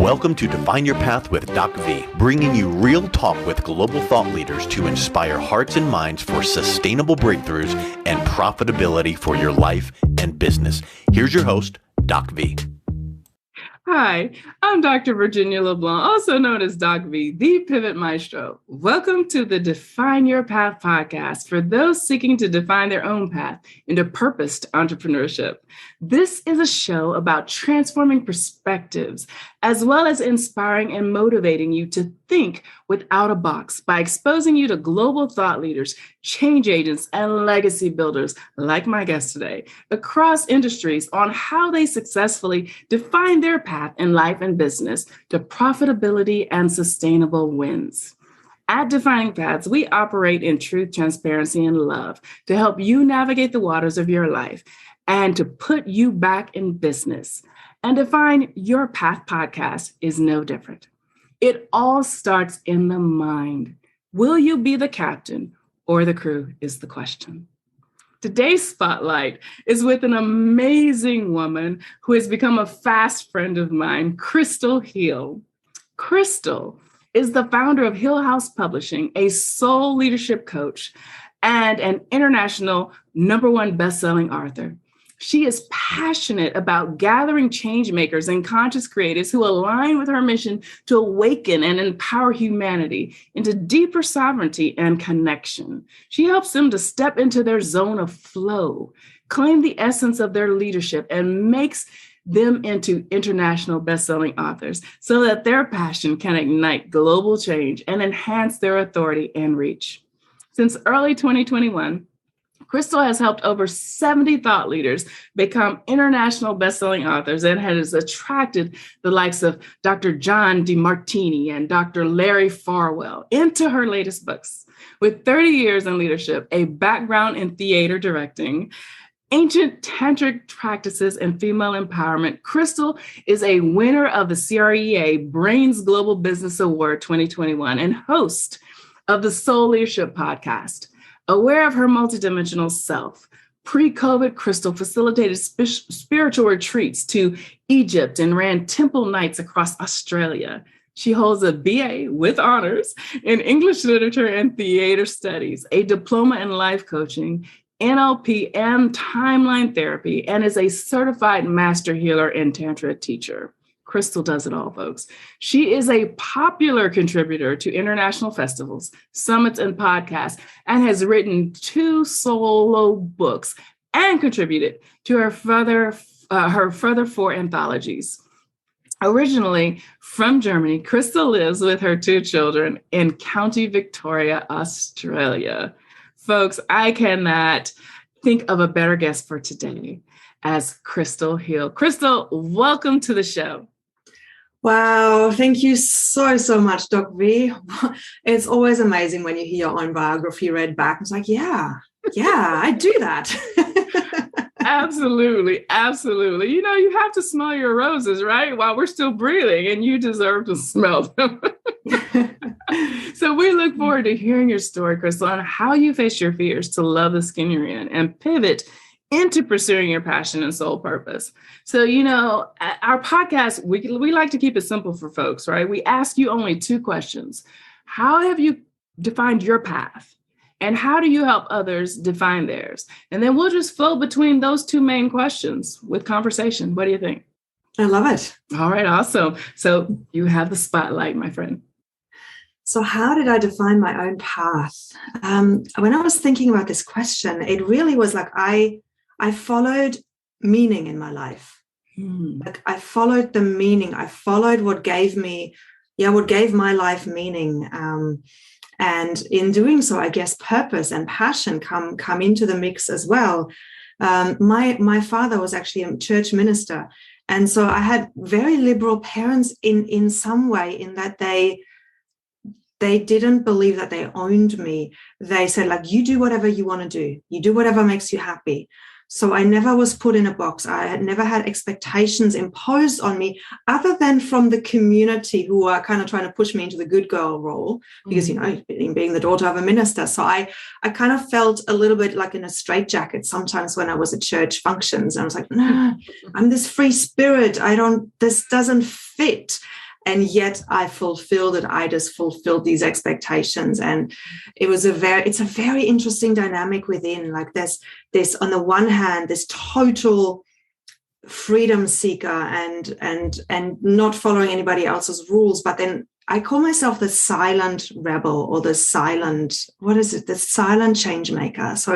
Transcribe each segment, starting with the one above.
Welcome to Define Your Path with DocV, bringing you real talk with global thought leaders to inspire hearts and minds for sustainable breakthroughs and profitability for your life and business. Here's your host, DocV. Hi, I'm Dr. Virginia LeBlanc, also known as DocV, the Pivot Maestro. Welcome to the Define Your Path podcast for those seeking to define their own path into purposed entrepreneurship. This is a show about transforming perspectives, as well as inspiring and motivating you to think without a box by exposing you to global thought leaders, change agents, and legacy builders, like my guest today, across industries on how they successfully define their path in life and business to profitability and sustainable wins. At Defining Paths, we operate in truth, transparency, and love to help you navigate the waters of your life and to put you back in business. And Define Your Path podcast is no different. It all starts in the mind. Will you be the captain or the crew is the question. Today's spotlight is with an amazing woman who has become a fast friend of mine, Krystal Hille. Krystal is the founder of Hille House Publishing, a soul leadership coach, and an international #1 bestselling author. She is passionate about gathering change makers and conscious creators who align with her mission to awaken and empower humanity into deeper sovereignty and connection. She helps them to step into their zone of flow, claim the essence of their leadership, and makes them into international bestselling authors so that their passion can ignite global change and enhance their authority and reach. Since early 2021, Krystal has helped over 70 thought leaders become international bestselling authors and has attracted the likes of Dr. John Demartini and Dr. Larry Farwell into her latest books. With 30 years in leadership, a background in theater directing, ancient tantric practices, and female empowerment, Krystal is a winner of the CREA Brainz Global Business Award 2021 and host of the Soul Leadership podcast. Aware of her multidimensional self, pre-COVID, Krystal facilitated spiritual retreats to Egypt and ran temple nights across Australia. She holds a BA with honors in English literature and theater studies, a diploma in life coaching, NLP, and timeline therapy, and is a certified master healer and tantra teacher. Krystal does it all, folks. She is a popular contributor to international festivals, summits, and podcasts, and has written 2 solo books and contributed to her further 4 anthologies. Originally from Germany, Krystal lives with her 2 children in County Victoria, Australia. Folks, I cannot think of a better guest for today as Krystal Hille. Krystal, welcome to the show. Wow, thank you so much, Doc V. It's always amazing when you hear your own biography read back. It's like, yeah, I do that. Absolutely. You know, you have to smell your roses, right? While we're still breathing, and you deserve to smell them. So we look forward to hearing your story, Krystal, on how you face your fears to love the skin you're in and pivot into pursuing your passion and soul purpose. So, you know, our podcast, we like to keep it simple for folks, right? We ask you only 2 questions. How have you defined your path? And how do you help others define theirs? And then we'll just flow between those 2 main questions with conversation. What do you think? I love it. All right, awesome. So you have the spotlight, my friend. So how did I define my own path? When I was thinking about this question, it really was like I followed meaning in my life. Like I followed the meaning. I followed what gave my life meaning. And in doing so, I guess purpose and passion come into the mix as well. My father was actually a church minister. And so I had very liberal parents in some way, in that they didn't believe that they owned me. They said, like, you do whatever you want to do. You do whatever makes you happy. So I never was put in a box. I had never had expectations imposed on me other than from the community, who are kind of trying to push me into the good girl role because, you know, being the daughter of a minister. So I kind of felt a little bit like in a straitjacket sometimes when I was at church functions. And I was like, no, I'm this free spirit. This doesn't fit. And yet I fulfilled it. I just fulfilled these expectations. And it's a very interesting dynamic within. Like there's on the one hand, this total freedom seeker and not following anybody else's rules. But then I call myself the silent rebel, or the silent change maker. So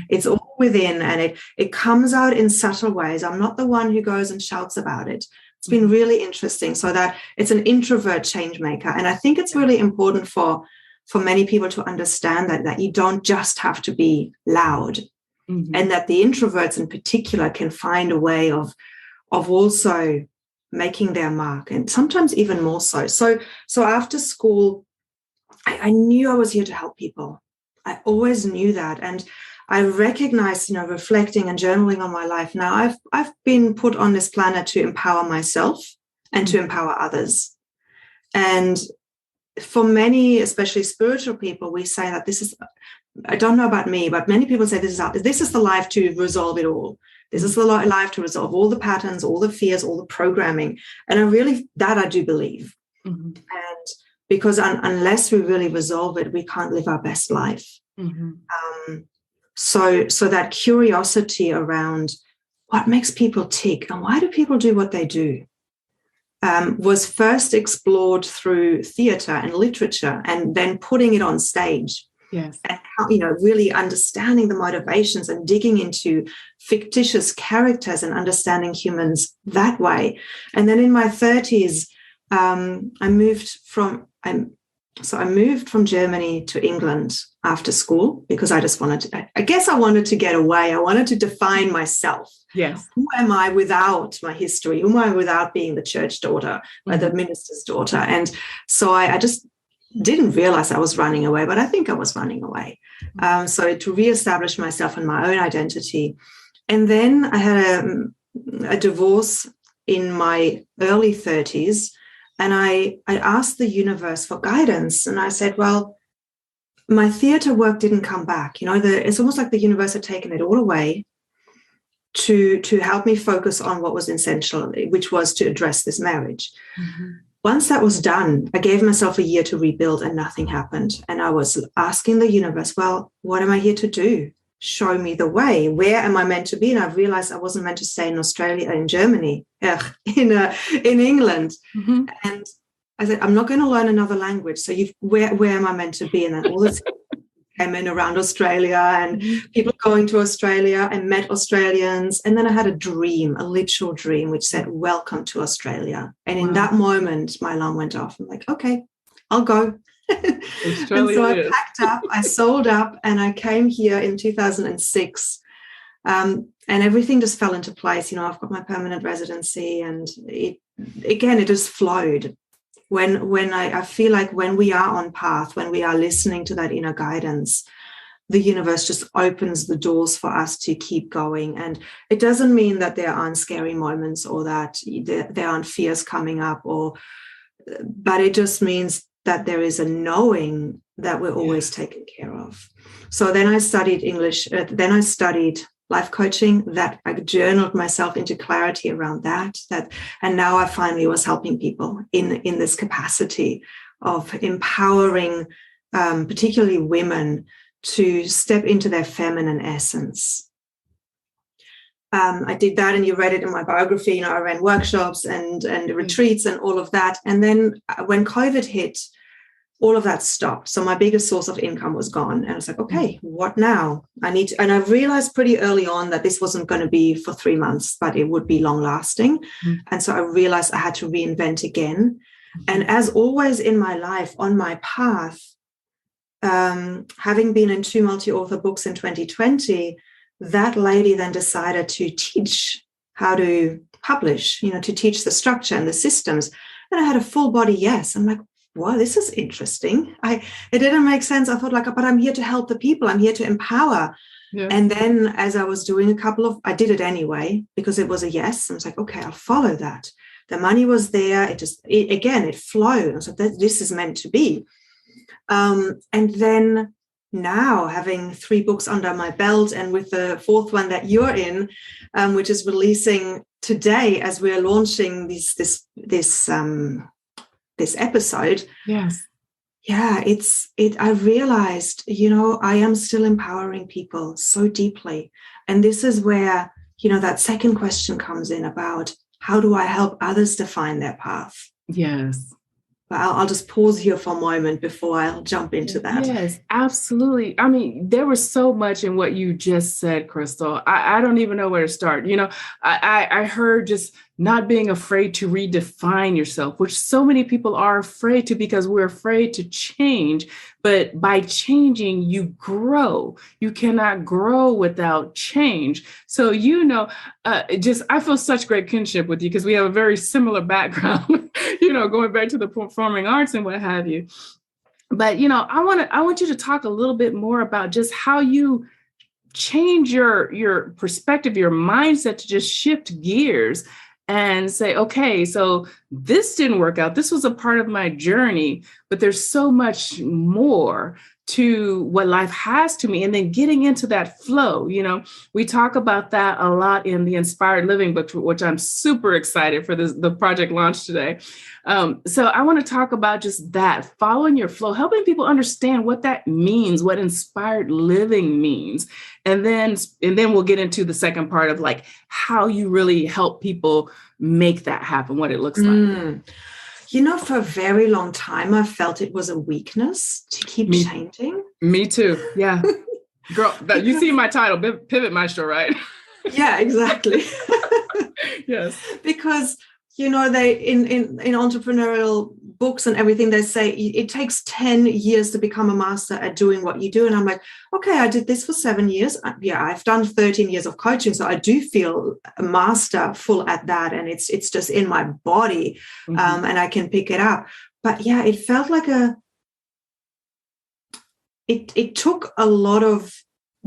it's all within, and it comes out in subtle ways. I'm not the one who goes and shouts about it. It's been really interesting. So that it's an introvert change maker. And I think it's really important for many people to understand that you don't just have to be loud, and that the introverts in particular can find a way of also making their mark, and sometimes even more so. So after school, I knew I was here to help people. I always knew that. And I recognized, reflecting and journaling on my life. Now I've been put on this planet to empower myself and to empower others. And for many, especially spiritual people, we say that this is, I don't know about me, but many people say this is the life to resolve it all. This is the life to resolve all the patterns, all the fears, all the programming. And I do believe. And because unless we really resolve it, we can't live our best life. So that curiosity around what makes people tick and why do people do what they do was first explored through theatre and literature, and then putting it on stage. Yes. And really understanding the motivations and digging into fictitious characters and understanding humans that way. And then in my 30s, I moved from Germany to England after school, because I just wanted to get away. I wanted to define myself. Yes. Who am I without my history? Who am I without being the church daughter, the minister's daughter? And so I just didn't realize I was running away, but I think I was running away. So to reestablish myself and my own identity. And then I had a divorce in my early 30s. And I asked the universe for guidance. And I said, well, my theatre work didn't come back. It's almost like the universe had taken it all away to help me focus on what was essential, which was to address this marriage. Once that was done, I gave myself a year to rebuild, and nothing happened. And I was asking the universe, well, what am I here to do? Show me the way. Where am I meant to be? And I realized I wasn't meant to stay in Australia, in Germany, in England. And I said, I'm not going to learn another language. So where am I meant to be? And then all this came in around Australia, and people going to Australia. I met Australians. And then I had a literal dream, which said, welcome to Australia. And in that moment, my alarm went off. I'm like, okay, I'll go. And so I packed up, I sold up, and I came here in 2006. And everything just fell into place. I've got my permanent residency, and it just flowed. When I feel like when we are on path, when we are listening to that inner guidance, the universe just opens the doors for us to keep going. And it doesn't mean that there aren't scary moments, or that there aren't fears coming up, but it just means that there is a knowing that we're always taken care of. So then I studied English. Then I studied life coaching. That I journaled myself into clarity around that. And now I finally was helping people in this capacity of empowering, particularly women, to step into their feminine essence. I did that, and you read it in my biography. I ran workshops and retreats and all of that. And then when COVID hit, all of that stopped. So my biggest source of income was gone. And I was like, okay, what now? And I realized pretty early on that this wasn't going to be for 3 months, but it would be long lasting. And so I realized I had to reinvent again. And as always in my life, on my path, having been in 2 multi-author books in 2020, that lady then decided to teach how to publish, to teach the structure and the systems. And I had a full body yes. I'm like, wow, this is interesting. It didn't make sense. I thought but I'm here to help the people. I'm here to empower. Yeah. And then as I was doing I did it anyway, because it was a yes. I was like, okay, I'll follow that. The money was there. It flowed. I was like, this is meant to be. And then now, having 3 books under my belt, and with the 4th one that you're in, which is releasing today as we're launching this this episode. Yes. Yeah, I realized, I am still empowering people so deeply. And this is where, that second question comes in about how do I help others define their path? Yes. But I'll just pause here for a moment before I'll jump into that. Yes, absolutely. I mean, there was so much in what you just said, Krystal. I don't even know where to start. I heard just not being afraid to redefine yourself, which so many people are afraid to because we're afraid to change. But by changing, you grow. You cannot grow without change. So, I feel such great kinship with you because we have a very similar background, going back to the performing arts and what have you. But, I want you to talk a little bit more about just how you change your perspective, your mindset to just shift gears and say, okay, so this didn't work out. This was a part of my journey, but there's so much more to what life has to me. And then getting into that flow, we talk about that a lot in the Inspired Living book, which I'm super excited for the project launch today. So I want to talk about just that, following your flow, helping people understand what that means, what inspired living means. And then we'll get into the second part of like how you really help people make that happen, what it looks like. For a very long time, I felt it was a weakness to keep changing. Me too. Yeah. Girl, you see my title, Pivot Maestro, right? Yeah, exactly. Yes. Because, they in entrepreneurial books and everything, they say it takes 10 years to become a master at doing what you do. And I'm like, okay, I did this for 7 years. Yeah, I've done 13 years of coaching. So I do feel a master full at that. And it's just in my body, and I can pick it up. But yeah, it felt like it took a lot of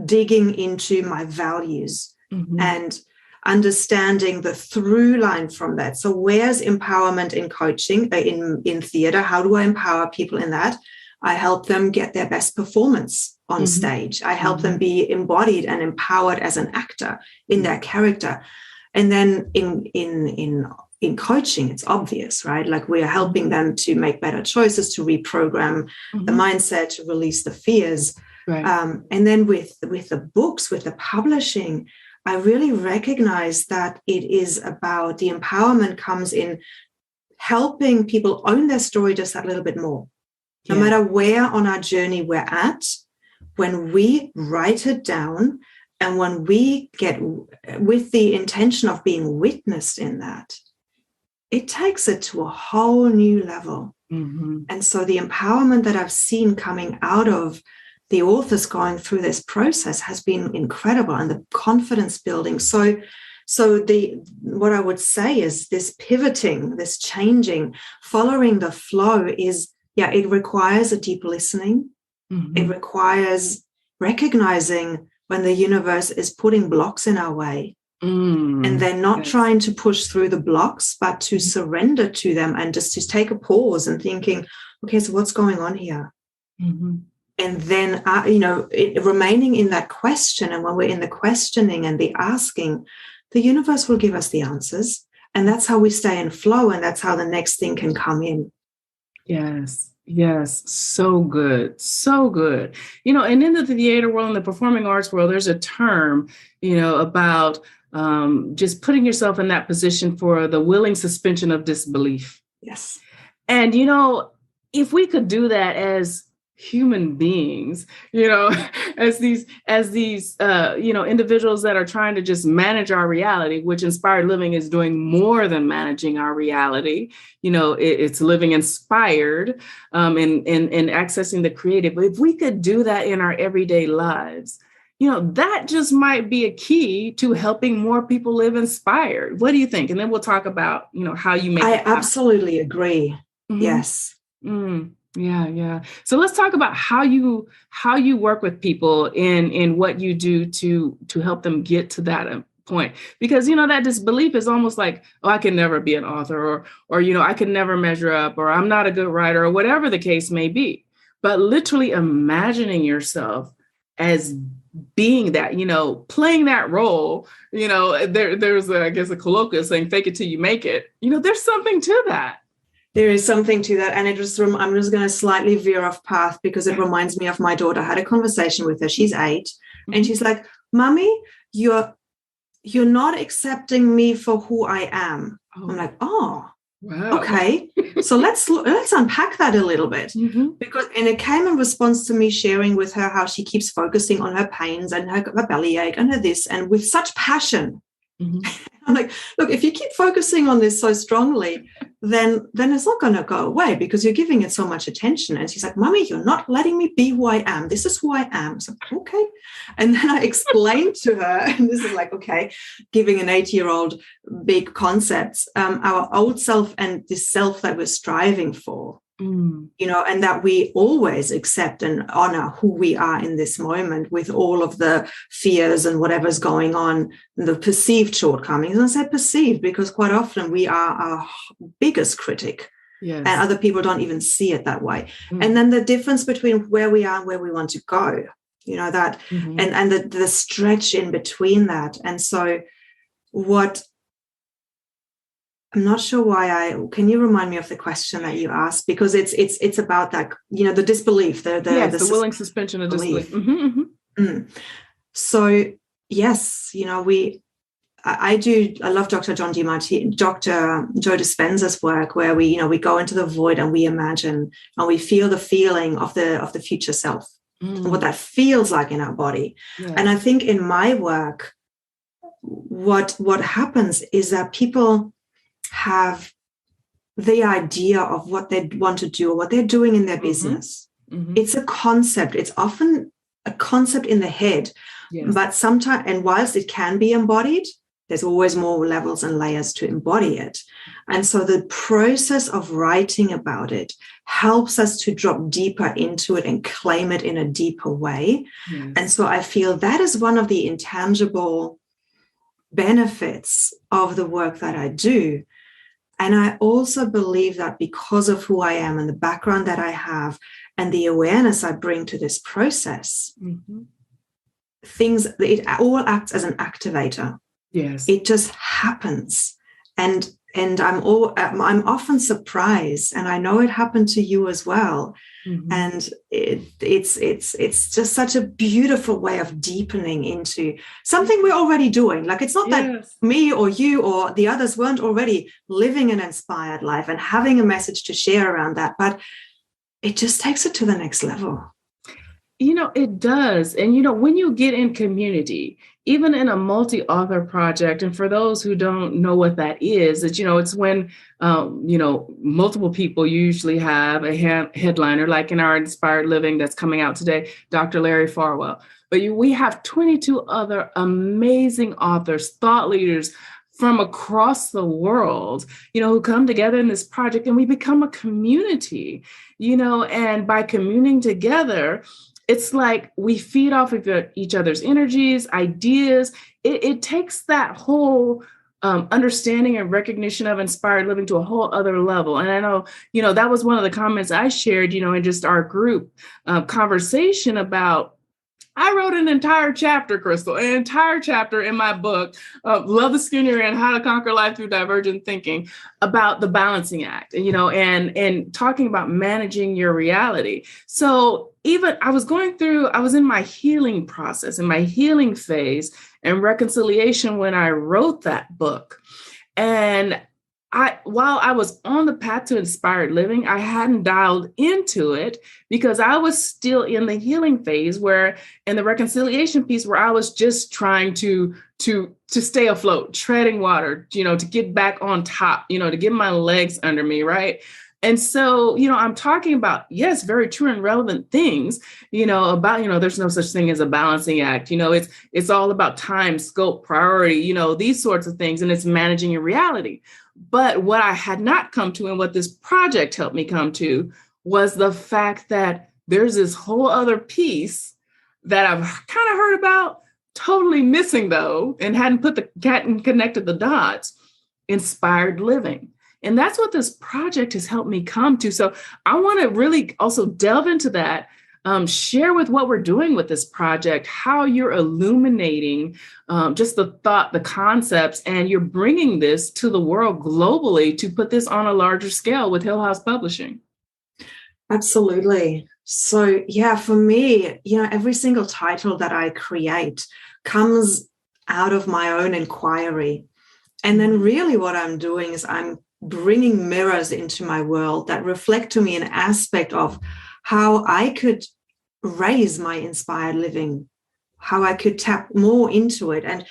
digging into my values and understanding the through line from that. So where's empowerment in coaching, in theater? How do I empower people in that? I help them get their best performance on stage. I help them be embodied and empowered as an actor in their character. And then in coaching, it's obvious, right? Like we're helping them to make better choices, to reprogram the mindset, to release the fears. Right. And then with the books, with the publishing, I really recognize that it is about the empowerment comes in helping people own their story just that little bit more. No matter where on our journey we're at, when we write it down and when we get with the intention of being witnessed in that, it takes it to a whole new level. And so the empowerment that I've seen coming out of the authors going through this process has been incredible, and the confidence building. So what I would say is this pivoting, this changing, following the flow is, it requires a deep listening. It requires recognizing when the universe is putting blocks in our way. And they're not trying to push through the blocks, but to surrender to them and just to take a pause and thinking, okay, so what's going on here? And then, remaining in that question. And when we're in the questioning and the asking, the universe will give us the answers. And that's how we stay in flow. And that's how the next thing can come in. Yes. Yes. So good. So good. And in the theater world, in the performing arts world, there's a term, about just putting yourself in that position for the willing suspension of disbelief. Yes. And, if we could do that as human beings, as these individuals that are trying to just manage our reality, which Inspired Living is doing more than managing our reality. It's living inspired and accessing the creative. But if we could do that in our everyday lives, that just might be a key to helping more people live inspired. What do you think? And then we'll talk about, how you make it happen. Absolutely agree. Yes. Yeah. So let's talk about how you work with people in what you do to help them get to that point. Because, that disbelief is almost like, oh, I can never be an author or I can never measure up, or I'm not a good writer, or whatever the case may be. But literally imagining yourself as being that, playing that role, there's I guess a colloquial saying, fake it till you make it. There's something to that. There is something to that. And I'm just going to slightly veer off path because it reminds me of my daughter. I had a conversation with her. She's 8. And she's like, Mommy, you're not accepting me for who I am. I'm like, oh, wow. Okay. So let's unpack that a little bit. And it came in response to me sharing with her how she keeps focusing on her pains and her bellyache and her this, and with such passion. I'm like, look, if you keep focusing on this so strongly, then it's not going to go away because you're giving it so much attention. And she's like, Mommy, you're not letting me be who I am. This is who I am. So, okay. And then I explained to her, and this is like, okay, giving an 8-year-old big concepts, our old self and this self that we're striving for. And that we always accept and honor who we are in this moment with all of the fears and whatever's going on, the perceived shortcomings. And I say perceived because quite often we are our biggest critic. Yes. And other people don't even see it that way. And then the difference between where we are and where we want to go, that and the stretch in between that. And so I'm not sure why can you remind me of the question that you asked? Because it's about that, the disbelief, the willing suspension of disbelief. So yes, I love Dr. John Demartini, Dr. Joe Dispenza's work where we go into the void and we imagine and we feel the feeling of the future self and what that feels like in our body. Yeah. And I think in my work, what happens is that people have the idea of what they want to do or what they're doing in their business. It's a concept. It's often a concept in the head, but sometimes, and whilst it can be embodied, there's always more levels and layers to embody it. And so the process of writing about it helps us to drop deeper into it and claim it in a deeper way. Yes. And so I feel that is one of the intangible benefits of the work that I do. And I also believe that because of who I am and the background that I have and the awareness I bring to this process, it all acts as an activator. Yes. It just happens. And I'm often surprised, and I know it happened to you as well. And it's just such a beautiful way of deepening into something we're already doing. Like it's not that me or you or the others weren't already living an inspired life and having a message to share around that, but it just takes it to the next level. It does. And, when you get in community, even in a multi-author project, and for those who don't know what that is, it's when, multiple people usually have a headliner, like in our Inspired Living that's coming out today, Dr. Larry Farwell. But we have 22 other amazing authors, thought leaders from across the world, who come together in this project, and we become a community, and by communing together, it's like we feed off of each other's energies, ideas. It takes that whole understanding and recognition of inspired living to a whole other level. And I know, that was one of the comments I shared, in just our group conversation about, I wrote an entire chapter, Krystal, an entire chapter in my book, Love the Skinnier and How to Conquer Life Through Divergent Thinking, about the balancing act, and talking about managing your reality. So even I was in my healing process, in my healing phase and reconciliation when I wrote that book. And while I was on the path to inspired living, I hadn't dialed into it because I was still in the healing phase, where in the reconciliation piece, where I was just trying to stay afloat, treading water, to get back on top, to get my legs under me, right? And so, I'm talking about, yes, very true and relevant things, about, there's no such thing as a balancing act. It's all about time, scope, priority, these sorts of things. And it's managing your reality. But what I had not come to, and what this project helped me come to, was the fact that there's this whole other piece that I've kind of heard about, totally missing though, and hadn't connected the dots: inspired living. And that's what this project has helped me come to. So I want to really also delve into that. Share with what we're doing with this project, how you're illuminating just the thought, the concepts, and you're bringing this to the world globally to put this on a larger scale with Hille House Publishing. Absolutely. So, yeah, for me, every single title that I create comes out of my own inquiry. And then really what I'm doing is I'm bringing mirrors into my world that reflect to me an aspect of how I could raise my inspired living, how I could tap more into it. And,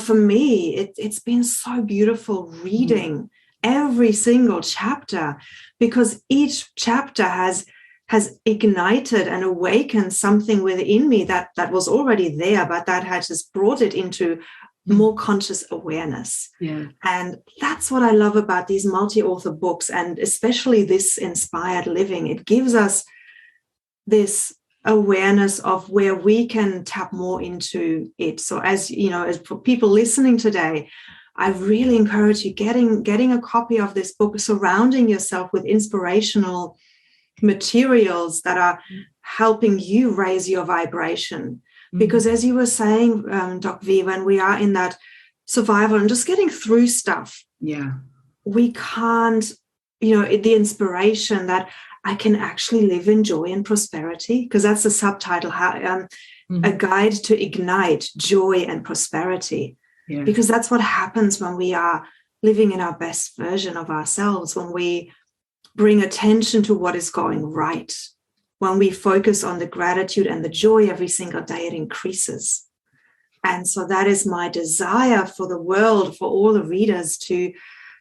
for me, it's been so beautiful reading every single chapter, because each chapter has ignited and awakened something within me that was already there, but that has just brought it into more conscious awareness. Yeah. And that's what I love about these multi-author books, and especially this inspired living. It gives us this awareness of where we can tap more into it. So as for people listening today, I really encourage you getting a copy of this book, surrounding yourself with inspirational materials that are helping you raise your vibration. Because as you were saying, DocV, when we are in that survival and just getting through stuff, we can't, the inspiration that I can actually live in joy and prosperity, because that's the subtitle, a guide to ignite joy and prosperity. Yeah. Because that's what happens when we are living in our best version of ourselves, when we bring attention to what is going right. When we focus on the gratitude and the joy every single day, it increases. And so that is my desire for the world, for all the readers, to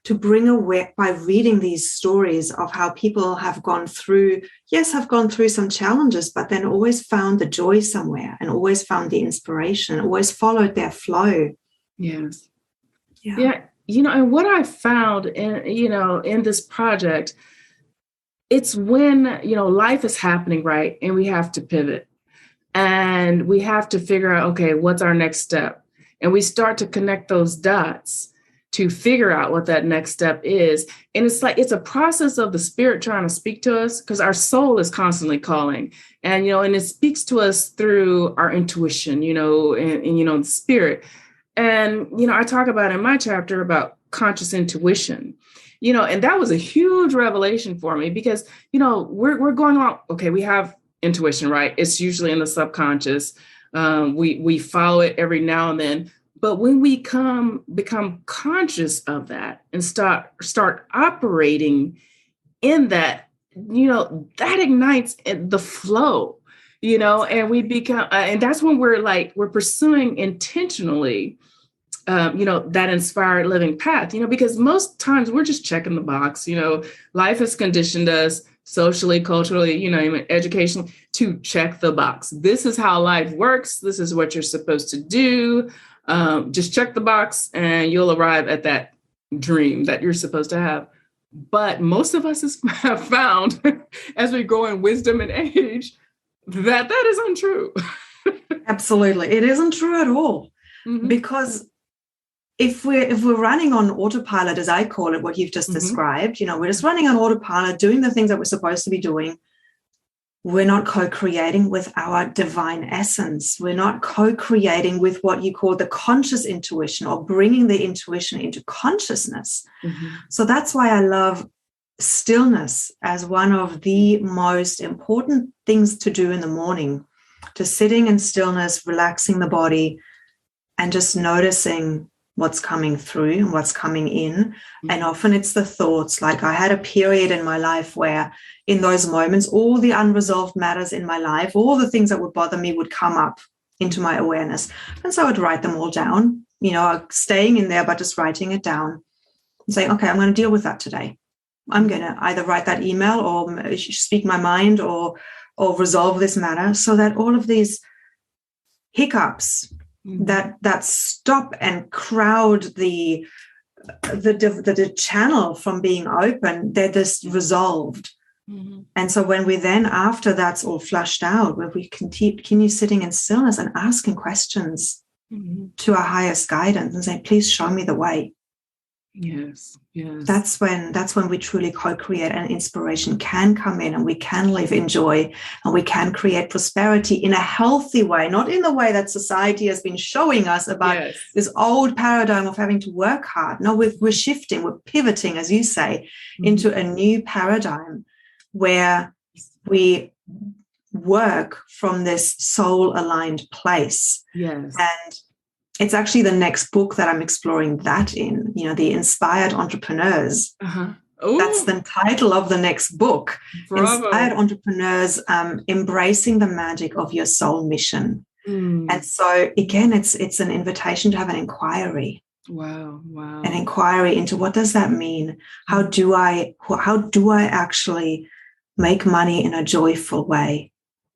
bring aware by reading these stories of how people have gone through some challenges, but then always found the joy somewhere, and always found the inspiration, always followed their flow. Yes. Yeah. And what I found in this project, it's when, life is happening, right? And we have to pivot, and we have to figure out, okay, what's our next step? And we start to connect those dots to figure out what that next step is. And it's a process of the spirit trying to speak to us, because our soul is constantly calling, and, and it speaks to us through our intuition, and the spirit. And, I talk about in my chapter about conscious intuition. And that was a huge revelation for me, because, we're going on, okay, we have intuition, right? It's usually in the subconscious. We follow it every now and then. But when we become conscious of that and start operating in that, that ignites the flow, and we become, and that's when we're pursuing intentionally, that inspired living path, because most times we're just checking the box. Life has conditioned us socially, culturally, educationally, to check the box. This is how life works. This is what you're supposed to do. Just check the box and you'll arrive at that dream that you're supposed to have. But most of us have found, as we grow in wisdom and age, that is untrue. Absolutely. It isn't true at all. Because if we're running on autopilot, as I call it, what you've just described, we're just running on autopilot, doing the things that we're supposed to be doing. We're not co-creating with our divine essence. We're not co-creating with what you call the conscious intuition, or bringing the intuition into consciousness. So that's why I love stillness as one of the most important things to do in the morning, to sitting in stillness, relaxing the body, and just noticing what's coming through and what's coming in. And often it's the thoughts. Like, I had a period in my life where in those moments, all the unresolved matters in my life, all the things that would bother me would come up into my awareness. And so I'd write them all down, staying in there, but just writing it down and saying, okay, I'm going to deal with that today. I'm going to either write that email or speak my mind or resolve this matter, so that all of these hiccups that stop and crowd the channel from being open, they're just resolved. And so when we then, after that's all flushed out, where we continue sitting in stillness and asking questions to our highest guidance and saying, please show me the way. Yes. Yes. That's when we truly co-create, and inspiration can come in, and we can live in joy, and we can create prosperity in a healthy way, not in the way that society has been showing us about this old paradigm of having to work hard. No, we're shifting, we're pivoting, as you say, into a new paradigm where we work from this soul-aligned place. Yes. And it's actually the next book that I'm exploring that in, the Inspired Entrepreneurs. That's the title of the next book. Bravo. Inspired Entrepreneurs, Embracing the Magic of Your Soul Mission. And so again, it's an invitation to have an inquiry. Wow. An inquiry into, what does that mean? How do I actually make money in a joyful way?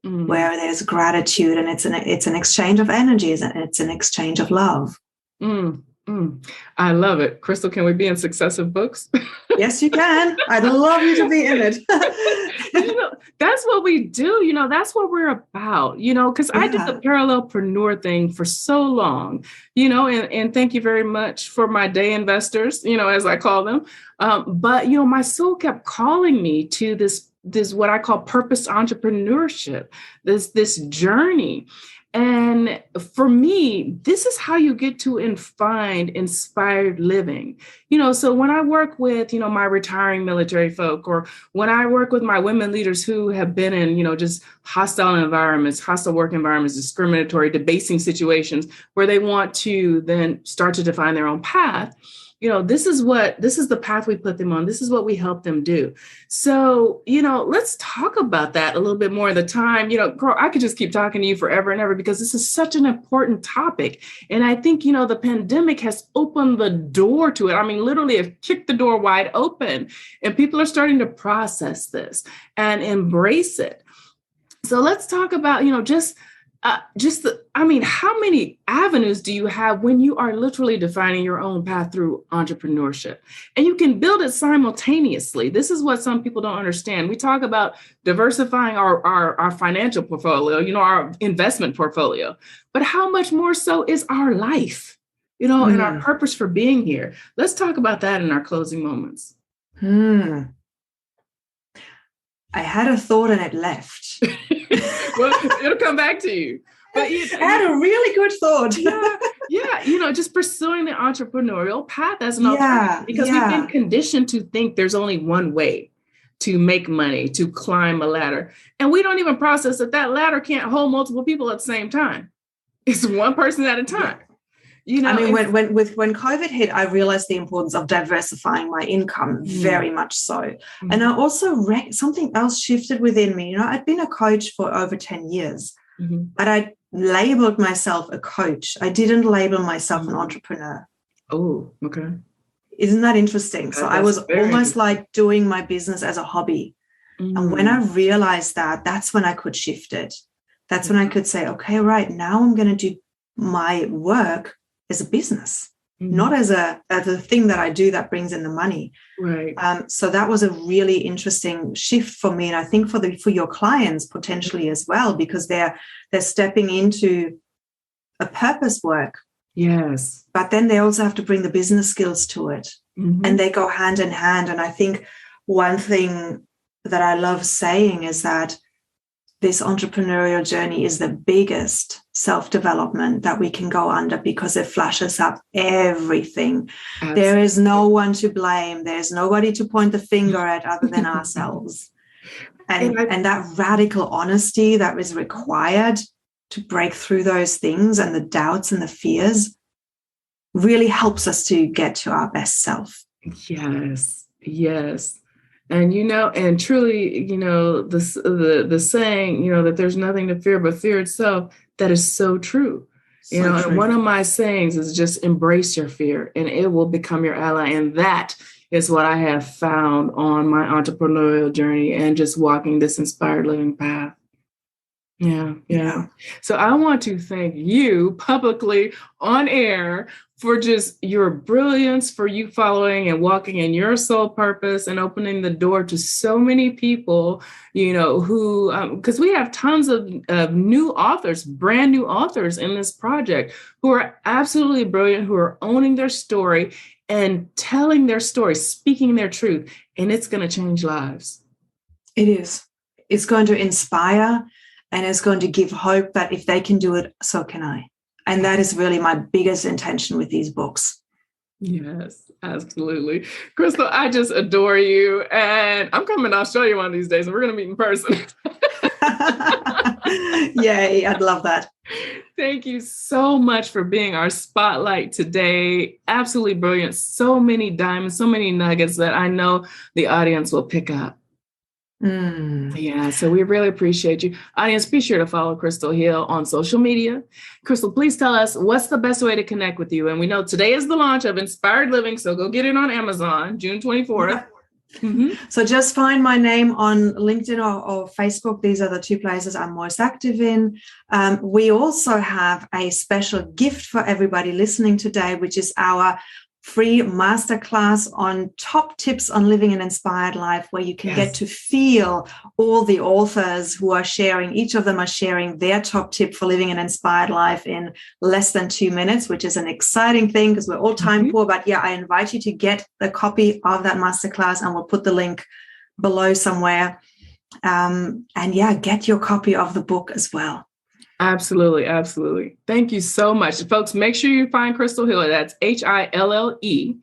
Where there's gratitude, and it's an exchange of energies, and it's an exchange of love. I love it. Krystal, can we be in successive books? Yes, you can. I'd love you to be in it. That's what we do. That's what we're about, because I did the parallelpreneur thing for so long, and thank you very much for my day investors, as I call them. But, my soul kept calling me to this what I call purpose entrepreneurship, this journey. And for me, this is how you get to find inspired living. So when I work with, my retiring military folk, or when I work with my women leaders who have been in, just hostile environments, hostile work environments, discriminatory, debasing situations where they want to then start to define their own path. This is the path we put them on. This is what we help them do. So, let's talk about that a little bit more of the time. Girl, I could just keep talking to you forever and ever, because this is such an important topic. And I think, the pandemic has opened the door to it. I mean, literally have kicked the door wide open, and people are starting to process this and embrace it. So let's talk about, how many avenues do you have when you are literally defining your own path through entrepreneurship? And you can build it simultaneously. This is what some people don't understand. We talk about diversifying our financial portfolio, our investment portfolio, but how much more so is our life, and our purpose for being here? Let's talk about that in our closing moments. I had a thought and it left. Well, it'll come back to you. But I had a really good thought. Just pursuing the entrepreneurial path as an alternative, because we've been conditioned to think there's only one way to make money, to climb a ladder. And we don't even process that ladder can't hold multiple people at the same time. It's one person at a time. When COVID hit, I realized the importance of diversifying my income, very much so. And I also something else shifted within me. I'd been a coach for over 10 years, but I labeled myself a coach. I didn't label myself an entrepreneur. Oh, okay. Isn't that interesting? So I was almost like doing my business as a hobby. And when I realized that, that's when I could shift it. That's when I could say, okay, right, now I'm going to do my work as a business, not as a thing that I do that brings in the money. Right. So that was a really interesting shift for me, and I think for your clients potentially as well, because they're stepping into a purpose work. Yes. But then they also have to bring the business skills to it, and they go hand in hand. And I think one thing that I love saying is that this entrepreneurial journey is the biggest self-development that we can go under, because it flashes up everything. Absolutely. There is no one to blame. There's nobody to point the finger at other than ourselves. And that radical honesty that is required to break through those things and the doubts and the fears really helps us to get to our best self. Yes. And, and truly, the saying, that there's nothing to fear but fear itself, that is so true. True. And one of my sayings is just embrace your fear and it will become your ally. And that is what I have found on my entrepreneurial journey and just walking this inspired living path. Yeah. So I want to thank you publicly on air for just your brilliance, for you following and walking in your soul purpose and opening the door to so many people, who, because we have tons of new authors, brand new authors in this project who are absolutely brilliant, who are owning their story and telling their story, speaking their truth, and it's going to change lives. It is. It's going to inspire, and it's going to give hope that if they can do it, so can I. And that is really my biggest intention with these books. Yes, absolutely. Krystal, I just adore you. And I'm coming to Australia one of these days, and we're going to meet in person. Yay, I'd love that. Thank you so much for being our spotlight today. Absolutely brilliant. So many diamonds, so many nuggets that I know the audience will pick up. Yeah, so we really appreciate you. Audience, be sure to follow Krystal Hille on social media. Krystal, please tell us what's the best way to connect with you. And we know today is the launch of Inspired Living, so go get it on Amazon, June 24th. Yeah. So just find my name on LinkedIn or Facebook. These are the two places I'm most active in. We also have a special gift for everybody listening today, which is our free masterclass on top tips on living an inspired life, where you can get to feel all the authors who are sharing. Each of them are sharing their top tip for living an inspired life in less than 2 minutes, which is an exciting thing because we're all time poor. But yeah, I invite you to get the copy of that masterclass, and we'll put the link below somewhere. And yeah, get your copy of the book as well. Absolutely. Absolutely. Thank you so much. Folks, make sure you find Krystal Hille. That's Hille,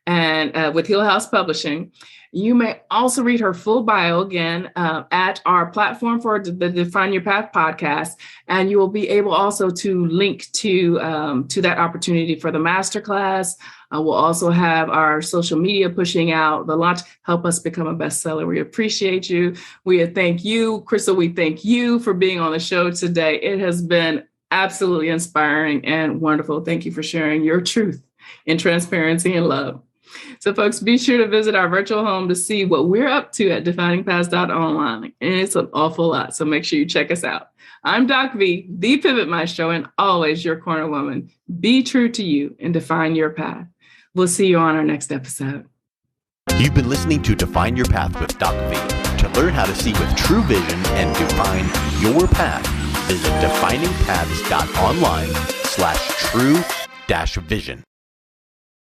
and with Hille House Publishing. You may also read her full bio again at our platform for the Define Your Path podcast. And you will be able also to link to that opportunity for the Masterclass. We'll also have our social media pushing out the launch. Help us become a bestseller. We appreciate you. We thank you, Krystal. We thank you for being on the show today. It has been absolutely inspiring and wonderful. Thank you for sharing your truth in transparency and love. So folks, be sure to visit our virtual home to see what we're up to at definingpaths.online. And it's an awful lot. So make sure you check us out. I'm DocV, the Pivot Maestro, and always your corner woman. Be true to you and define your path. We'll see you on our next episode. You've been listening to Define Your Path with DocV. To learn how to see with true vision and define your path, visit definingpaths.online/true-vision.